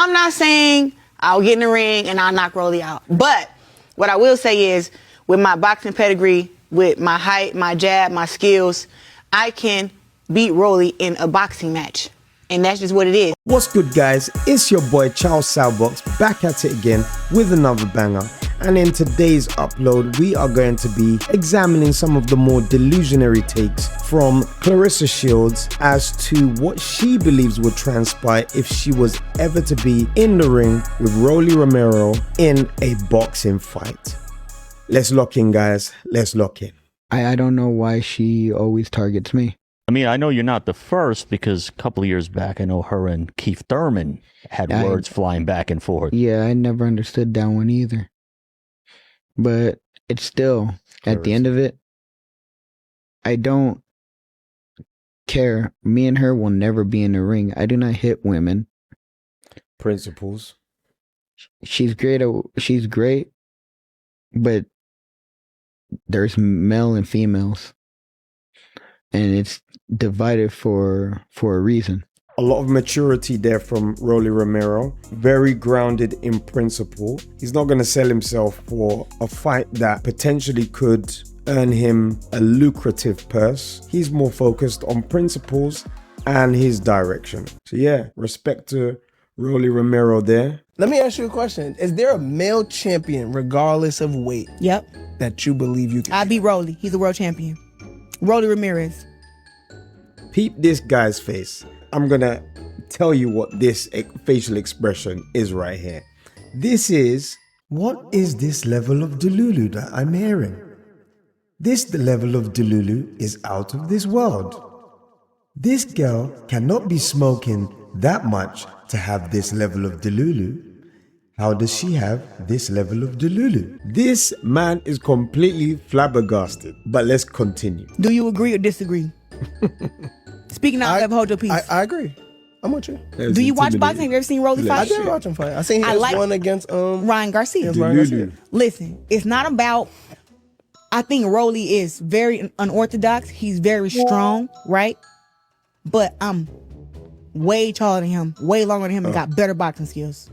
I'm not saying I'll get in the ring and I'll knock Rolly out. But what I will say is, with my boxing pedigree, with my height, my jab, my skills, I can beat Rolly in a boxing match. And that's just what it is. What's good, guys? It's your boy Charles Salbox back at it again with another banger. And in today's upload, we are going to be examining some of the more delusionary takes from Claressa Shields as to what she believes would transpire if she was ever to be in the ring with Romero in a boxing fight. Let's lock in, guys. Let's lock in. I don't know why she always targets me. I mean, I know you're not the first because a couple of years back, I know her and Keith Thurman had words flying back and forth. Yeah, I never understood that one either. But it's still, at the end of it, I don't care. Me and her will never be in the ring. I do not hit women. Principles. She's great. She's great. But there's male and females. And it's divided for a reason. A lot of maturity there from Romero. Very grounded in principle. He's not going to sell himself for a fight that potentially could earn him a lucrative purse. He's more focused on principles and his direction. So yeah, respect to Romero there. Let me ask you a question. Is there a male champion, regardless of weight, Yep. that you believe you can? I beat Rolly. He's a world champion. Rolly Ramirez. Peep this guy's face. I'm gonna tell you what this facial expression is right here. This is, what is this level of delulu that I'm hearing? This level of delulu is out of this world. This girl cannot be smoking that much to have this level of delulu. How does she have this level of delulu? This man is completely flabbergasted. But let's continue. Do you agree or disagree? Speaking out, never hold your peace. I agree. I'm with you. Do you watch boxing? Have you ever seen Rolly fight? I did watch him fight. I seen him one against Ryan Garcia. Delulu. Listen, it's not about. I think Rolly is very unorthodox. He's very strong, right? But I'm way taller than him, way longer than him, and got better boxing skills.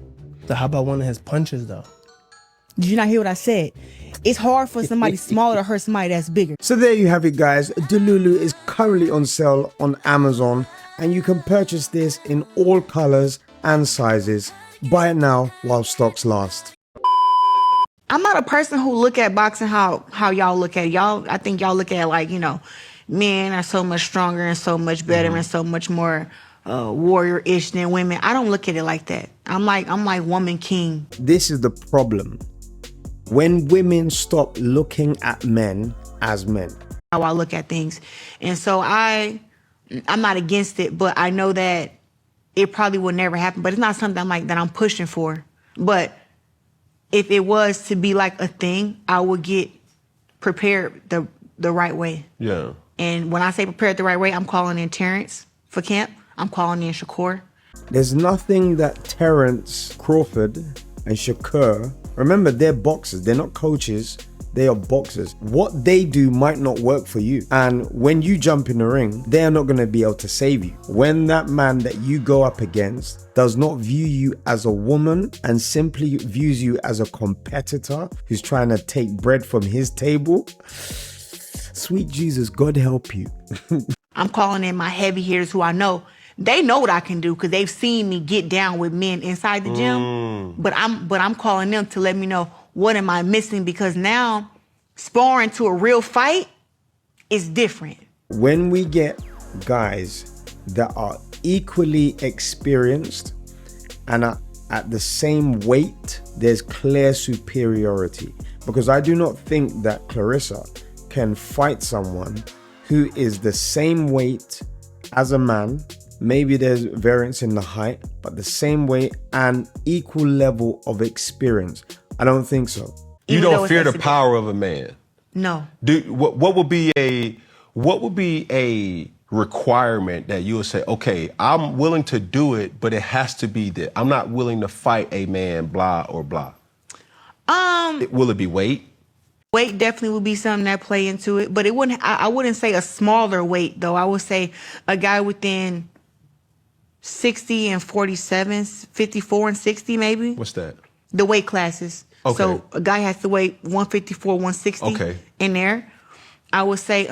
So how about one of his punches, though? Did you not hear what I said? It's hard for somebody smaller to hurt somebody that's bigger. So there you have it, guys. Delulu is currently on sale on Amazon, and you can purchase this in all colors and sizes. Buy it now while stocks last. I'm not a person who look at boxing how y'all look at it. I think y'all look at it like, men are so much stronger and so much better and so much more warrior-ish than women. I don't look at it like that. I'm like woman king. This is the problem. When women stop looking at men as men. How I look at things. And so I'm not against it, but I know that it probably will never happen. But it's not something that I'm pushing for. But if it was to be like a thing, I would get prepared the right way. Yeah. And when I say prepared the right way, I'm calling in Terrence for camp. I'm calling in Shakur. There's nothing that Terrence Crawford and Shakur, remember, they're boxers. They're not coaches. They are boxers. What they do might not work for you. And when you jump in the ring, they are not going to be able to save you. When that man that you go up against does not view you as a woman and simply views you as a competitor who's trying to take bread from his table, sweet Jesus, God help you. I'm calling in my heavy hitters who I know. They know what I can do because they've seen me get down with men inside the gym. But I'm calling them to let me know what am I missing, because now sparring to a real fight is different. When we get guys that are equally experienced and are at the same weight, there's clear superiority. Because I do not think that Claressa can fight someone who is the same weight as a man. Maybe there's variance in the height, but the same weight and equal level of experience. I don't think so. You don't fear the power of a man? No. What would be a requirement that you would say, okay, I'm willing to do it, but it has to be that I'm not willing to fight a man, blah or blah? Will it be weight? Weight definitely would be something that play into it, but it wouldn't. I wouldn't say a smaller weight though. I would say a guy within 60 and 47, 54 and 60 maybe. What's that? The weight classes. Okay. So a guy has to weigh 154, 160 Okay. in there. I would say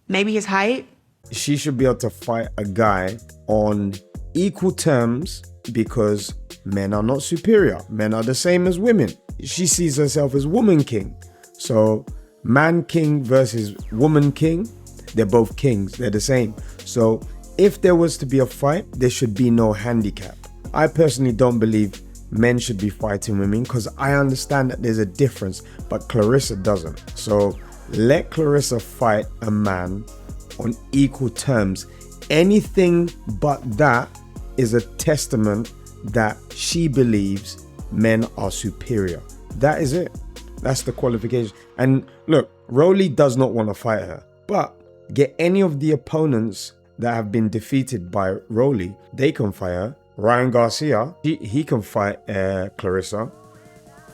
maybe his height. She should be able to fight a guy on equal terms because men are not superior. Men are the same as women. She sees herself as woman king. So man king versus woman king, they're both kings. They're the same. So if there was to be a fight, there should be no handicap. I personally don't believe men should be fighting women because I understand that there's a difference, but Claressa doesn't. So let Claressa fight a man on equal terms. Anything but that is a testament that she believes men are superior. That is it. That's the qualification. And look, ROLLY does not want to fight her, but get any of the opponents that have been defeated by ROLLY, they can fight her. Ryan Garcia, he can fight Claressa.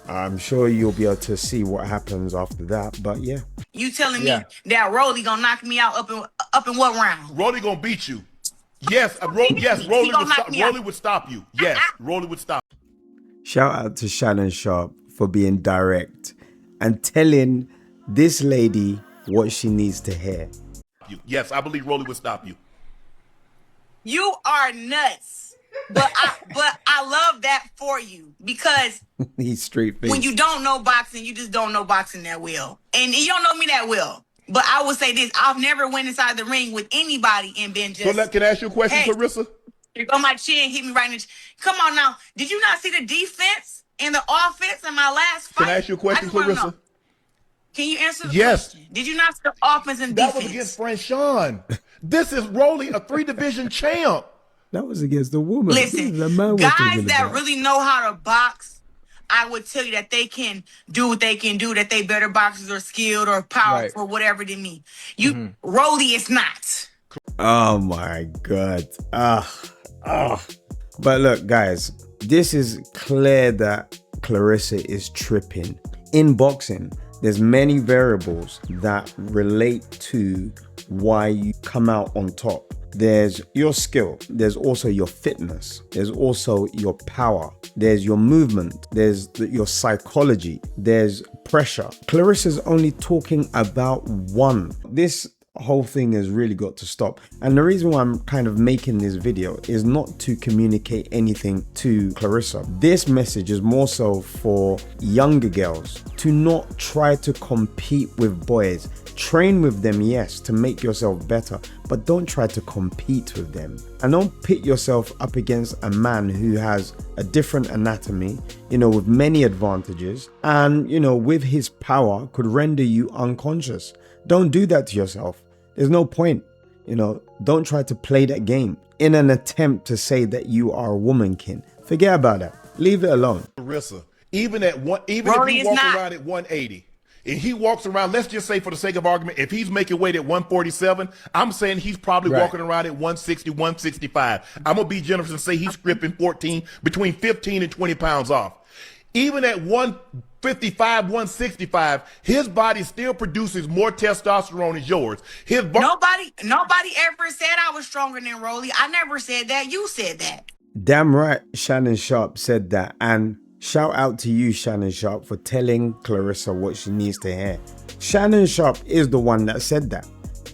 I'm sure you'll be able to see what happens after that, but yeah. You telling me that ROLLY gonna knock me out up in what round? ROLLY gonna beat you. Yes, yes, ROLLY would stop you. Yes, ROLLY would stop. Shout out to Shannon Sharp for being direct and telling this lady what she needs to hear. Yes, I believe ROLLY would stop you. You are nuts. But I love that for you because He's straight faced. when you don't know boxing, you just don't know boxing that well. And you don't know me that well. But I will say this, I've never went inside the ring with anybody and been just... So can I ask you a question, Claressa? Here go my chin, hit me right in the... Come on now. Did you not see the defense and the offense in my last fight? Can I ask you a question, Claressa? Can you answer the question? Did you not see the offense and defense? That was against Franchon. This is ROLLY, a 3-division champ. That was against the woman. Listen, guys that really know how to box, I would tell you that they can do what they can do, that they better boxers or skilled or powerful or whatever than me. ROLLY is not. Oh my God. But look, guys, this is clear that Claressa is tripping. In boxing, there's many variables that relate to why you come out on top. There's your skill, there's also your fitness, there's also your power, there's your movement, there's your psychology, there's pressure. Claressa's only talking about one. This whole thing has really got to stop. And the reason why I'm kind of making this video is not to communicate anything to Claressa. This message is more so for younger girls to not try to compete with boys. Train with them, yes, to make yourself better, but don't try to compete with them. And don't pit yourself up against a man who has a different anatomy, with many advantages, and, with his power could render you unconscious. Don't do that to yourself. There's no point. Don't try to play that game in an attempt to say that you are a woman king. Forget about that. Leave it alone. Claressa, even if he walks around at 180, and he walks around, let's just say for the sake of argument, if he's making weight at 147, I'm saying he's probably walking around at 160, 165. I'm going to be generous and say he's stripping between 15 and 20 pounds off. Even at 155, 165, his body still produces more testosterone as yours. Nobody ever said I was stronger than ROLLY. I never said that. You said that. Damn right, Shannon Sharp said that. And shout out to you, Shannon Sharp, for telling Claressa what she needs to hear. Shannon Sharp is the one that said that.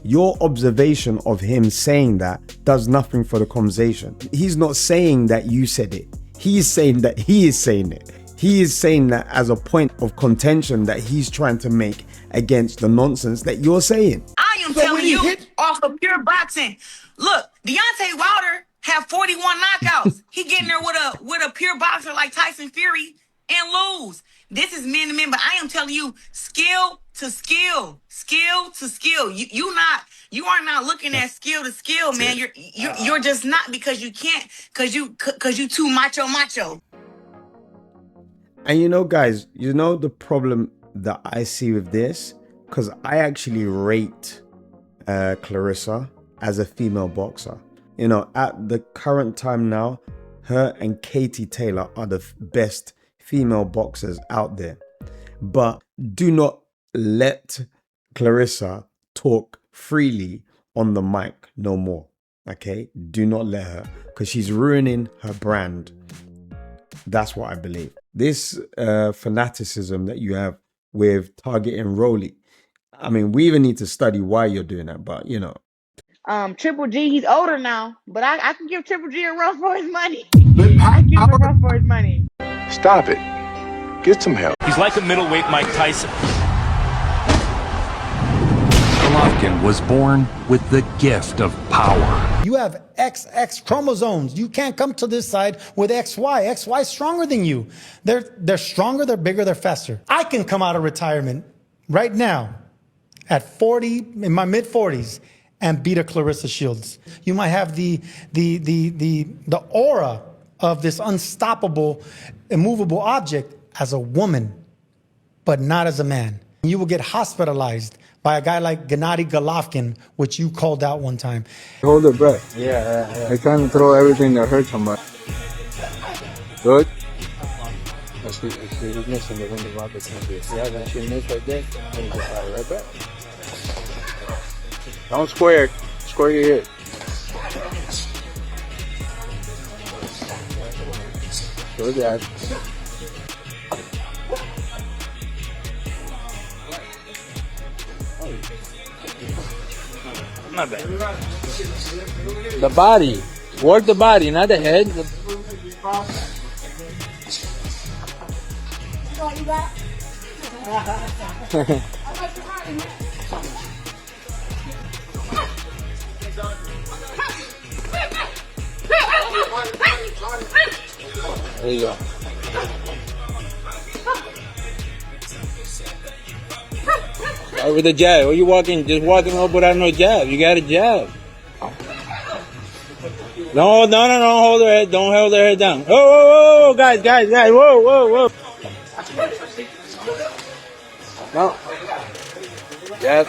Your observation of him saying that does nothing for the conversation. He's not saying that you said it. He's saying that he is saying it. He is saying that as a point of contention that he's trying to make against the nonsense that you're saying. I am telling you off of pure boxing. Look, Deontay Wilder had 41 knockouts. He getting there with a pure boxer like Tyson Fury and lose. This is men to men, but I am telling you, skill to skill, skill to skill. You are not looking at skill to skill, man. You're just not, because you can't, because you too macho. And guys, the problem that I see with this, because I actually rate Claressa as a female boxer. At the current time now, her and Katie Taylor are the best female boxers out there. But do not let Claressa talk freely on the mic. no more. Okay? Do not let her, because she's ruining her brand. That's what I believe. This fanaticism that you have with targeting ROLLY, I mean, we even need to study why you're doing that, but you know. Triple G, he's older now, but I can give Triple G a run for his money. I give him a run for his money. Stop it. Get some help. He's like a middleweight Mike Tyson. Golovkin was born with the gift of power. You have XX chromosomes. You can't come to this side with XY. XY is stronger than you. They're stronger, they're bigger, they're faster. I can come out of retirement right now at 40, in my mid 40s, and beat a Claressa Shields. You might have the aura of this unstoppable, immovable object as a woman, but not as a man. You will get hospitalized by a guy like Gennady Golovkin, which you called out one time. Hold the breath. Yeah. They're trying to throw everything that hurts somebody. Good. That's the missing the window of the yeah, that shit miss right there. And just right back. Don't square. Square your head. Good guys. Not bad. The body. Work the body, not the head. There you go. With a jab. Are you walking? Just walking up without no jab. You got a jab. No, hold their head. Don't hold their head down. Oh, guys. Whoa. No. Yes.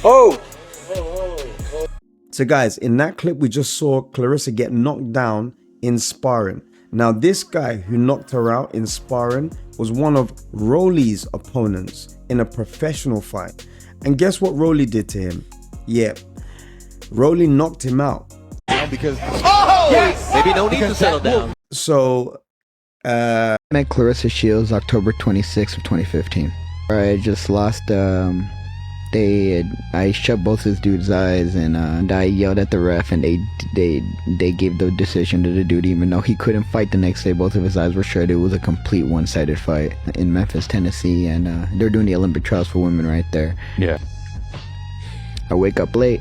Oh. So guys, in that clip, we just saw Claressa get knocked down in sparring. Now, this guy who knocked her out in sparring was one of ROLLY's opponents in a professional fight. And guess what ROLLY did to him? Yeah, ROLLY knocked him out. Because maybe no need to settle down. So, I met Claressa Shields October 26th of 2015. I just lost, I shut both his dude's eyes, and I yelled at the ref, and they gave the decision to the dude, even though he couldn't fight the next day. Both of his eyes were shut. It was a complete one-sided fight in Memphis, Tennessee, and they're doing the Olympic trials for women right there. Yeah. I wake up late,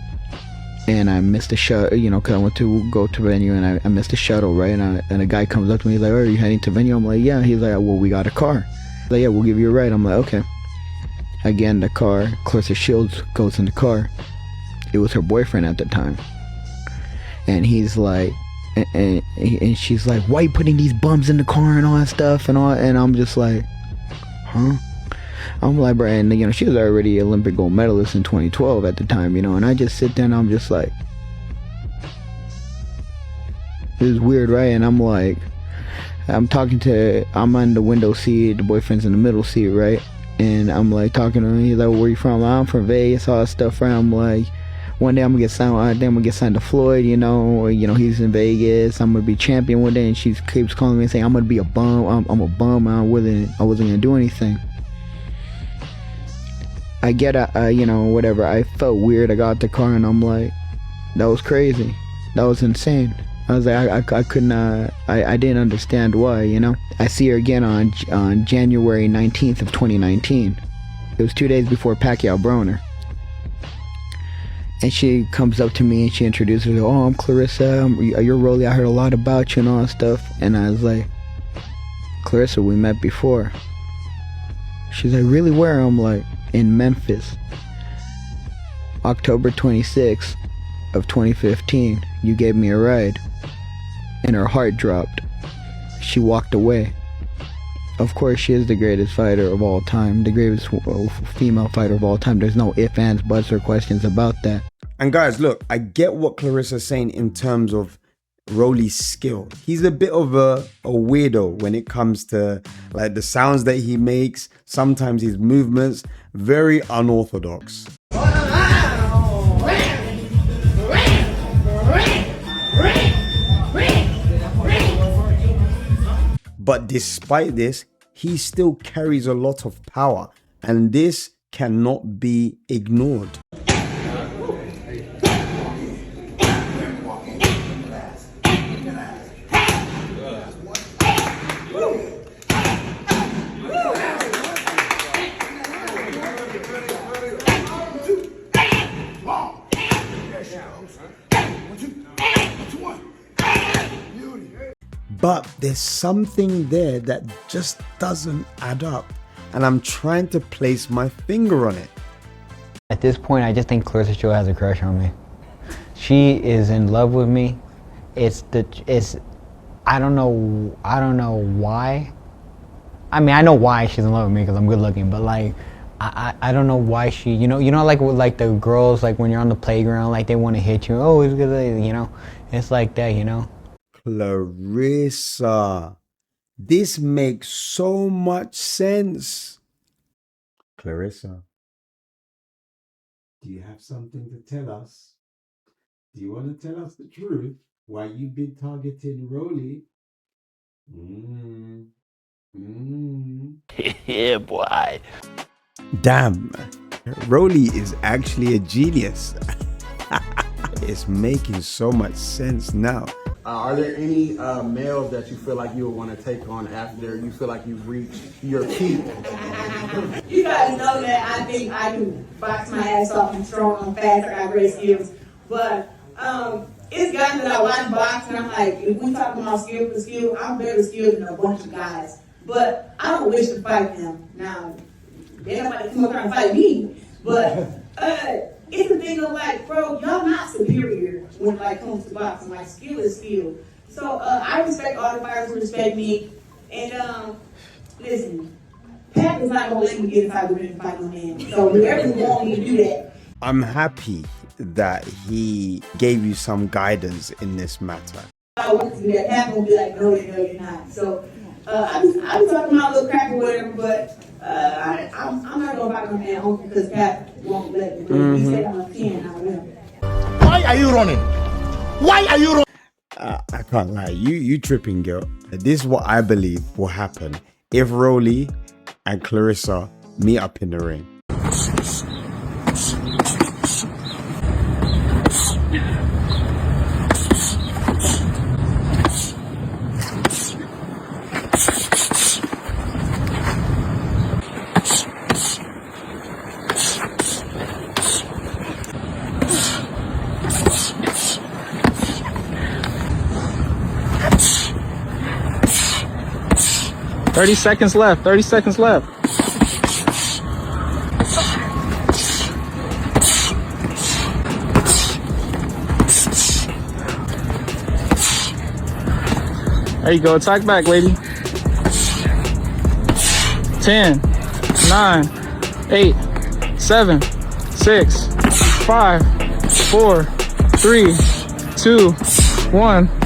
and I missed the shuttle, you know, because I went to go to venue, and I missed the shuttle, right? And a guy comes up to me, he's like, "Oh, are you heading to venue?" I'm like, "Yeah." He's like, "Well, we got a car." He's like, "Yeah, we'll give you a ride." I'm like, "Okay." Again, the car, Claressa Shields goes in the car. It was her boyfriend at the time. And he's like, and she's like, "Why you putting these bums in the car and all that stuff?" And I'm just like, huh? I'm like, bro, and you know, she was already Olympic gold medalist in 2012 at the time, you know, and I just sit there and I'm just like, it was weird, right? And I'm like, I'm on the window seat, the boyfriend's in the middle seat, right? And I'm like talking to him. He's like, "Where you from?" I'm from Vegas, all that stuff. Right? I'm like, one day I'm gonna get signed. I think I'm gonna get signed to Floyd. You know, he's in Vegas. I'm gonna be champion one day. And she keeps calling me and saying, "I'm gonna be a bum. I'm a bum. I wasn't gonna do anything." I get whatever. I felt weird. I got out the car and I'm like, that was crazy. That was insane. I was like, I could not, I didn't understand why, you know. I see her again on January 19th of 2019. It was 2 days before Pacquiao Broner. And she comes up to me and she introduces me, "Oh, I'm Claressa, you're ROLLY, I heard a lot about you," and all that stuff. And I was like, "Claressa, we met before." She's like, "Really, where?" I'm like, "In Memphis. October 26th of 2015, you gave me a ride." And her heart dropped. She walked away. Of course, she is the greatest fighter of all time, the greatest female fighter of all time. There's no ifs, ands, buts, or questions about that. And guys, look, I get what Claressa's saying in terms of ROLLY's skill. He's a bit of a weirdo when it comes to like the sounds that he makes, sometimes his movements, very unorthodox. But despite this, he still carries a lot of power, and this cannot be ignored. But there's something there that just doesn't add up, and I'm trying to place my finger on it. At this point, I just think Claressa Shields has a crush on me. She is in love with me. I don't know why. I mean, I know why she's in love with me because I'm good looking, but like, I don't know why she, you know, like with like the girls, like when you're on the playground, like they want to hit you. Oh, it's good, you know, it's like that, you know. Claressa, this makes so much sense. Claressa, do you have something to tell us? Do you want to tell us the truth? Why you've been targeting ROLLY? Yeah, boy. Damn, ROLLY is actually a genius. It's making so much sense now. Are there any males that you feel like you would want to take on after you feel like you've reached your peak? You guys know that I think I can box my ass off. I'm strong, I'm fast, I got great skills. But it's guys that I watch box and I'm like, if we talk about skill for skill, I'm better skilled than a bunch of guys. But I don't wish to fight them. Now, they're not about to come up and fight me. But it's a thing of like, bro, y'all not superior when it like comes to boxing. Like, skill is skill. So I respect all the fighters who respect me. And listen, Pat is not gonna let me get a fight with him and fight no man. So whoever want me to do that. I'm happy that he gave you some guidance in this matter. I want to do that. Pat gonna be like, no, you're not. So I be talking about a little crap or whatever, but I'm not gonna fight no man only because Pat won't let me. But he said I'm a 10, I will. Why are you running? Why are you running? I can't lie, you tripping, girl. This is what I believe will happen if ROLLY and Claressa meet up in the ring. Thirty seconds left. 30 seconds left. There you go. Attack back, lady. 10, 9, 8, 7, 6, 5, 4, 3, 2, 1.